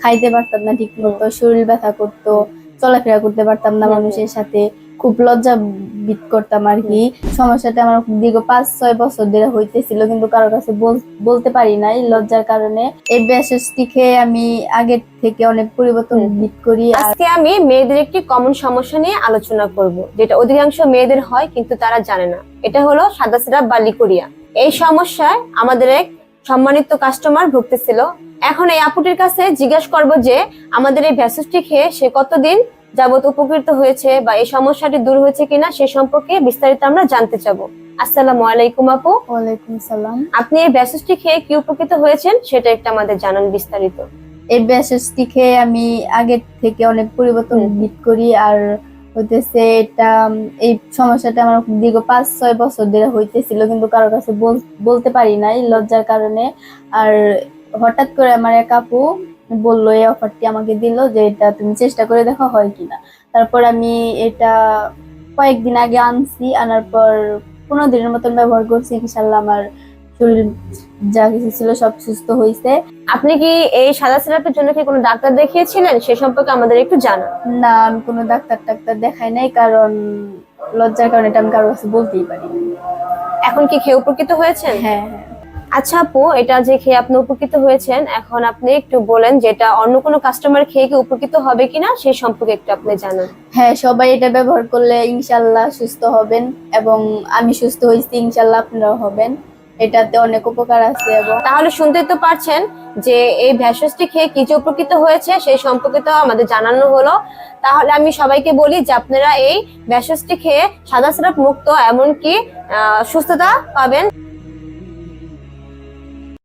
খাইতে পারতাম না ঠিক মতো, শরীর ব্যথা করতো, চলাফেরা করতে পারতাম না মানুষের সাথে, খুব লজ্জা বোধ করতাম আর কি। সমস্যাটা আমার দীর্ঘ 5-6 বছর ধরে হইতেছিল, কিন্তু কারোর কাছে বলতে পারি নাই লজ্জার কারণে। এই ব্যাসটি খেয়ে আমি আগের থেকে অনেক পরিবর্তন বোধ করি। আজকে আমি মেয়েদের একটি কমন সমস্যা নিয়ে আলোচনা করব, যেটা অধিকাংশ মেয়েদের হয় কিন্তু তারা জানে না। এটা হলো সাদা সিরাপ বা লিকোরিয়া। এই সমস্যায় আমাদের এক সম্মানিত কাস্টমার ভুগতেছিল। এখন এই আপুটির কাছে জিজ্ঞাসা করব যে আমাদের এই ভ্যাসসটি খেয়ে সে কতদিন যাবত উপকৃত হয়েছে বা এই সমস্যাটি দূর হয়েছে কিনা সে সম্পর্কে বিস্তারিত আমরা জানতে চাবো। আসসালামু আলাইকুম আপু। ওয়ালাইকুম সালাম। আপনি এই ভ্যাসসটি খেয়ে কি উপকৃত হয়েছেন সেটা একটু আমাদের জানান বিস্তারিত। এই ব্যাসটি খেয়ে আমি আগের থেকে অনেক পরিবর্তন বোধ করি। আর হইতেছে এটা, এই সমস্যাটা আমার দীর্ঘ 5-6 বছর ধরে হইতেছিল, কিন্তু কারোর কাছে বলতে পারি নাই লজ্জার কারণে। আর হঠাৎ করে আমার এক আপু বললো, এই অফারটি আমাকে দিল যে এটা তুমি চেষ্টা করে দেখা হয় কিনা। তারপর আমি এটা কয়েকদিন আগে আনছি, আনার পর 15 দিনের মতন ব্যবহার করছি। ইনশাল্লাহ আমার শরীর যা কিছু ছিল সব সুস্থ হয়েছে। আপনি কি এই সাদা সিরাপের জন্য কি কোনো ডাক্তার দেখিয়েছিলেন সে সম্পর্কে আমাদের একটু জানান। না, আমি কোনো ডাক্তার দেখাই নাই, কারণ লজ্জার কারণে এটা আমি কারোর কাছে বলতেই পারি না। এখন কি খেয়ে উপকৃত হয়েছেন? হ্যাঁ। আচ্ছা আপু, এটা যে খেয়ে আপনি উপকৃত হয়েছেন, এখন আপনি একটু বলেন যে এটা অন্য কোনো কাস্টমার খেয়ে কি উপকৃত হবে কিনা সেই সম্পর্কে একটু আপনি জানান। হ্যাঁ, সবাই এটা ব্যবহার করলে ইনশাল্লাহ সুস্থ হবেন, এবং আমি সুস্থ হয়েছি, ইনশাল্লাহ আপনারাও হবেন। এটাতে অনেক উপকার আছে। এবং তাহলে শুনতেই তো পারছেন যে এই ভেষজটি খেয়ে কি যে উপকৃত হয়েছে সেই সম্পর্কে তো আমাদের জানানো হলো। তাহলে আমি সবাইকে বলি যে আপনারা এই ভেষজটি খেয়ে সাদা সিরাপ মুক্ত এমনকি সুস্থতা পাবেন।